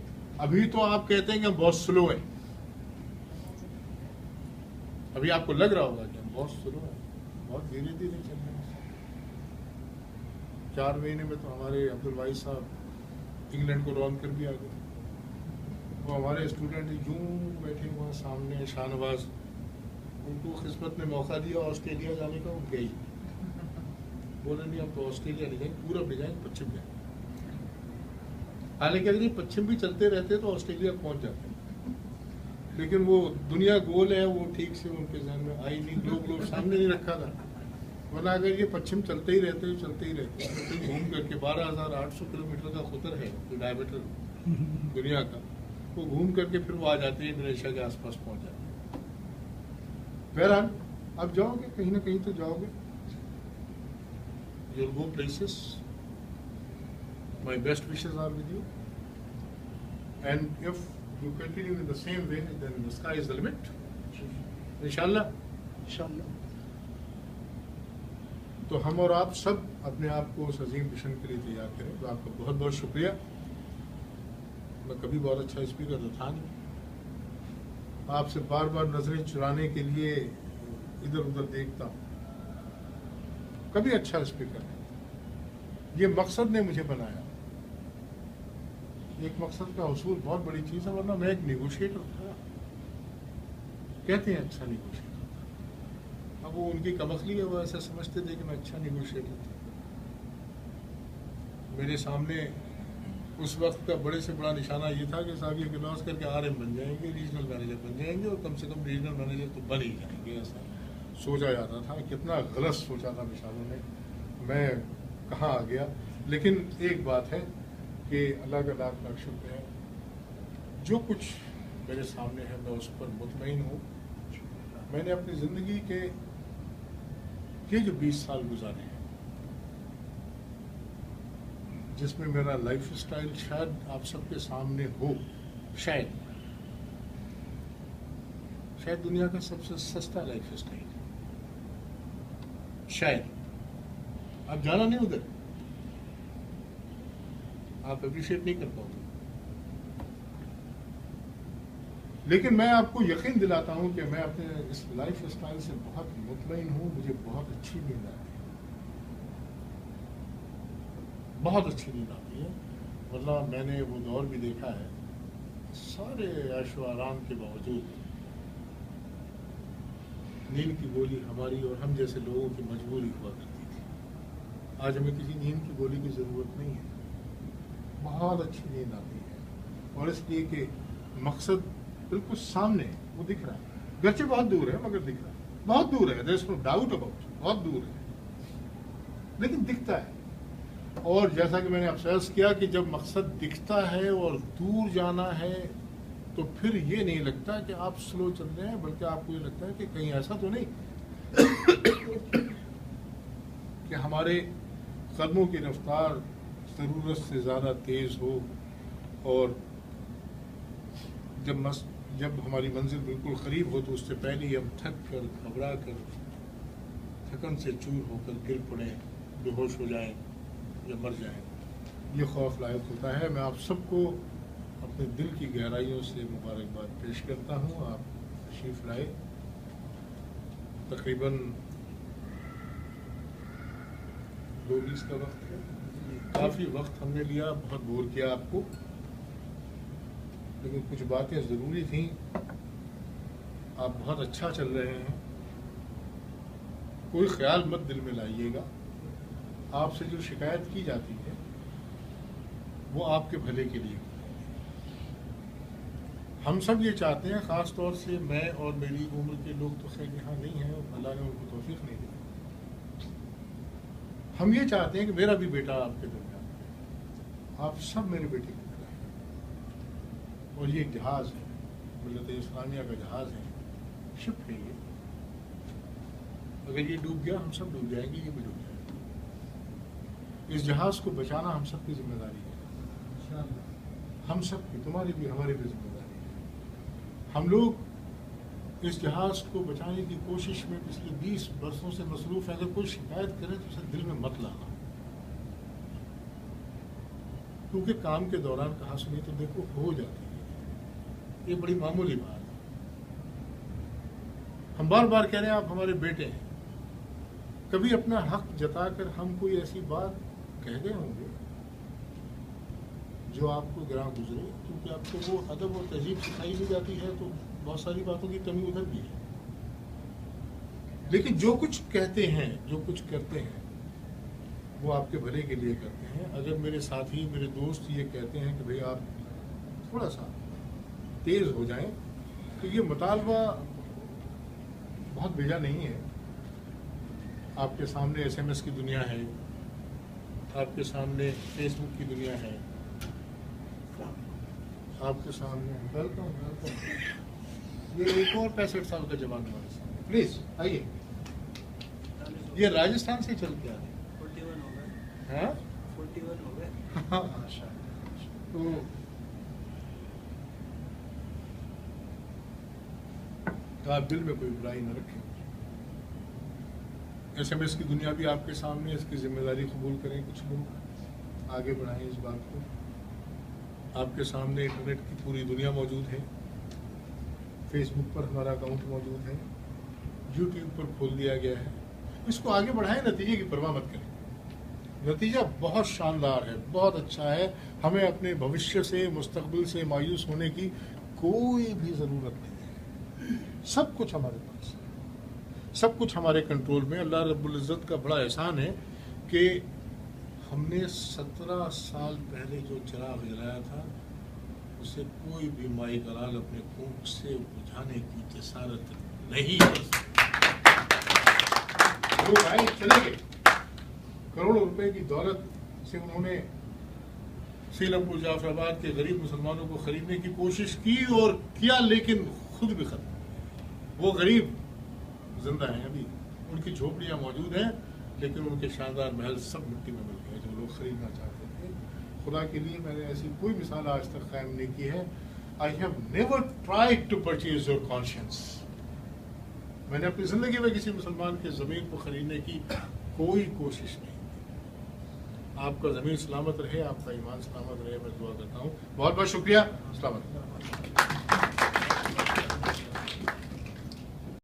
ابھی تو آپ کہتے ہیں کہ ہم بہت سلو ہیں، ابھی آپ کو لگ رہا ہوگا کہ ہم بہت سلو ہیں، بہت دھیرے دھیرے چل رہے ہیں۔ 4 مہینے میں تو ہمارے عبدالواحد صاحب انگلینڈ کو رون کر بھی آ گئے۔ وہ ہمارے اسٹوڈنٹ یوں بیٹھے وہاں سامنے، شاہ نواز، ان کو قسمت نے موقع دیا آسٹریلیا جانے کا، وہ گئی، بولے نہیں ہم تو آسٹریلیا نہیں جائیں، پورب نہیں جائیں، پچھم جائیں۔ حالانکہ اگر یہ پچھم بھی چلتے رہتے تو آسٹریلیا پہنچ جاتے، لیکن وہ دنیا گول ہے، وہ ٹھیک سے ان کے ذہن میں آئی نہیں، لوگ سامنے نہیں رکھا تھا۔ ورنہ اگر یہ پچھم چلتے ہی رہتے گھوم کر کے 12,800 کلومیٹر کا قطر ہے جو ڈائیمیٹر دنیا کا، وہ گھوم کر کے پھر وہ آ جاتے ہیں انڈونیشیا کے آس پاس پہنچ جاتے ہیں۔ بہرحال اب جاؤ گے کہیں نہ کہیں تو جاؤ گے، you will go places, my best wishes are with you, and if you continue in the same way then the sky is the limit انشاءاللہ۔ تو ہم اور آپ سب اپنے آپ کو اس عظیم مشن کے لیے تیار کریں۔ تو آپ کا بہت بہت شکریہ۔ میں کبھی بہت اچھا اسپیکر تو تھا نہیں، آپ سے بار بار نظریں چرانے کے لیے ادھر ادھر دیکھتا ہوں، کبھی اچھا اسپیکر نہیں۔ یہ مقصد نے مجھے بنایا، ایک مقصد کا حصول بہت بڑی چیز ہے، ورنہ میں ایک نیگوشیٹر تھا، کہتے ہیں اچھا نیگوشیٹر، اب وہ ان کی کمخلی ہے، وہ ایسا سمجھتے تھے کہ میں اچھا نیگوشیٹر تھا۔ میرے سامنے اس وقت کا بڑے سے بڑا نشانہ یہ تھا کہ صاحب یہ کلاس کر کے RM بن جائیں گے، ریجنل مینیجر بن جائیں گے، اور کم سے کم ریجنل مینیجر تو بن ہی جائیں گے، ایسا سوچا جاتا تھا۔ کتنا غلط سوچا تھا نشانوں نے، میں کہاں آ گیا۔ لیکن ایک بات ہے کہ اللہ کا لاکھ لاکھ شکر ہے، جو کچھ میرے سامنے ہے میں اس پر مطمئن ہوں۔ میں نے اپنی زندگی کے یہ جو 20 سال گزارے ہیں، جس میں میرا لائف اسٹائل شاید آپ سب کے سامنے ہو، شاید دنیا کا سب سے سستا لائف اسٹائل ہے، شاید آپ جانا نہیں ادھر، آپ اپریشیٹ نہیں کر پاؤ گے، لیکن میں آپ کو یقین دلاتا ہوں کہ میں اپنے اس لائف اسٹائل سے بہت مطمئن ہوں، مجھے بہت اچھی نیند آتی ہے، بہت اچھی نیند آتی ہے۔ ورنہ میں نے وہ دور بھی دیکھا ہے، سارے عیش و آرام کے باوجود نیند کی گولی ہماری اور ہم جیسے لوگوں کی مجبوری ہوا کرتی تھی۔ آج ہمیں کسی نیند کی گولی کی ضرورت نہیں ہے، بہت اچھی نیند آتی ہے، اور اس لیے کہ مقصد بالکل سامنے ہے، وہ دکھ رہا ہے، گرچہ بہت دور ہے مگر دکھ رہا ہے، بہت دور ہے، there is no doubt about it، بہت دور ہے لیکن دکھتا ہے۔ اور جیسا کہ میں نے افسوس کیا کہ جب مقصد دکھتا ہے اور دور جانا ہے تو پھر یہ نہیں لگتا کہ آپ سلو چل رہے ہیں، بلکہ آپ کو یہ لگتا ہے کہ کہیں ایسا تو نہیں کہ ہمارے قدموں کی رفتار ضرورت سے زیادہ تیز ہو، اور جب ہماری منزل بالکل قریب ہو تو اس سے پہلے ہی ہم تھک کر گھبرا کر تھکن سے چور ہو کر گر پڑیں، بے ہوش ہو جائیں یا مر جائیں۔ یہ خوف لائق ہوتا ہے۔ میں آپ سب کو اپنے دل کی گہرائیوں سے مبارکباد پیش کرتا ہوں۔ آپ تشریف لائے، تقریباً 2:20 کا وقت ہے، کافی وقت ہم نے لیا، بہت بور کیا آپ کو، لیکن کچھ باتیں ضروری تھیں۔ آپ بہت اچھا چل رہے ہیں، کوئی خیال مت دل میں لائیے گا۔ آپ سے جو شکایت کی جاتی ہے وہ آپ کے بھلے کے لیے۔ ہم سب یہ چاہتے ہیں، خاص طور سے میں اور میری عمر کے لوگ تو خیر یہاں نہیں ہیں، اللہ نے ان کو توفیق نہیں دی۔ ہم یہ چاہتے ہیں کہ میرا بھی بیٹا آپ کے درمیان ہے، آپ سب میرے بیٹے کی طرح ہیں، اور یہ ایک جہاز ہے، ملت اسلامیہ کا جہاز ہے، شپ ہے یہ۔ اگر یہ ڈوب گیا ہم سب ڈوب جائیں گے، یہ بھی ڈوب جائے گا۔ اس جہاز کو بچانا ہم سب کی ذمہ داری ہے، ہم سب کی، تمہاری بھی ہماری بھی ذمہ داری ہے۔ ہم لوگ اس جہاز کو بچانے کی کوشش میں پچھلے 20 برسوں سے مصروف ہیں۔ اگر کوئی شکایت کرے تو اسے دل میں مت لانا، کیونکہ کام کے دوران کہا سنی تو دیکھو ہو جاتی ہے، یہ بڑی معمولی بات ہے۔ ہم بار بار کہہ رہے ہیں آپ ہمارے بیٹے ہیں، کبھی اپنا حق جتا کر ہم کوئی ایسی بات کہہ گئے ہوں گے جو آپ کو گراں گزرے، کیونکہ آپ کو وہ ادب اور تہذیب سکھائی نہیں جاتی ہے، تو بہت ساری باتوں کی کمی ادھر بھی ہے۔ لیکن جو کچھ کہتے ہیں، جو کچھ کرتے ہیں، وہ آپ کے بھلے کے لیے کرتے ہیں۔ اگر میرے ساتھی، میرے دوست یہ کہتے ہیں کہ بھئی آپ تھوڑا سا تیز ہو جائیں، تو یہ مطالبہ بہت بھیجا نہیں ہے۔ آپ کے سامنے SMS کی دنیا ہے، آپ کے سامنے فیس بک کی دنیا ہے، آپ کے سامنے یہ ایک اور 65 سال کا جوان ہمارے سامنے، پلیز آئیے۔ یہ راجستھان سے چل کے آ رہے ہیں،
41 ہو گئے،
ہاں
41 ہو گئے۔
تو آپ دل میں کوئی برائی نہ رکھیں۔ SMS کی دنیا بھی آپ کے سامنے، اس کی ذمہ داری قبول کریں، کچھ لوگ آگے بڑھائیں اس بات کو۔ آپ کے سامنے انٹرنیٹ کی پوری دنیا موجود ہے، فیس بک پر ہمارا اکاؤنٹ موجود ہے، YouTube پر کھول دیا گیا ہے، اس کو آگے بڑھائیں، نتیجے کی پرواہ مت کریں۔ نتیجہ بہت شاندار ہے، بہت اچھا ہے، ہمیں اپنے بھوشیہ سے، مستقبل سے مایوس ہونے کی کوئی بھی ضرورت نہیں ہے۔ سب کچھ ہمارے پاس ہے، سب کچھ ہمارے کنٹرول میں۔ اللہ رب العزت کا بڑا احسان ہے کہ ہم نے 17 سال پہلے جو چراغ جلایا تھا اسے کوئی بھی مائی کرال اپنے کوکھ سے بجھانے کی جسارت نہیں کر سکتا۔ لوگ آئے چلے گئے، کروڑوں روپے کی دولت سے انہوں نے سیلم پور، جعفر آباد کے غریب مسلمانوں کو خریدنے کی کوشش کی اور کیا، لیکن خود بھی ختم۔ وہ غریب زندہ ہیں، ابھی ان کی جھوپڑیاں موجود ہیں، لیکن ان کے شاندار محل سب مٹی میں مل گئے جو لوگ خریدنا چاہتے تھے۔ خدا کے لیے میں نے ایسی کوئی مثال آج تک قائم نہیں کی ہے۔ I have never tried to purchase your conscience۔ میں نے اپنی زندگی میں کسی مسلمان کے زمین کو خریدنے کی کوئی کوشش نہیں کی۔ آپ کا زمین سلامت رہے، آپ کا ایمان سلامت رہے، میں دعا کرتا ہوں۔ بہت بہت شکریہ، السلام علیکم۔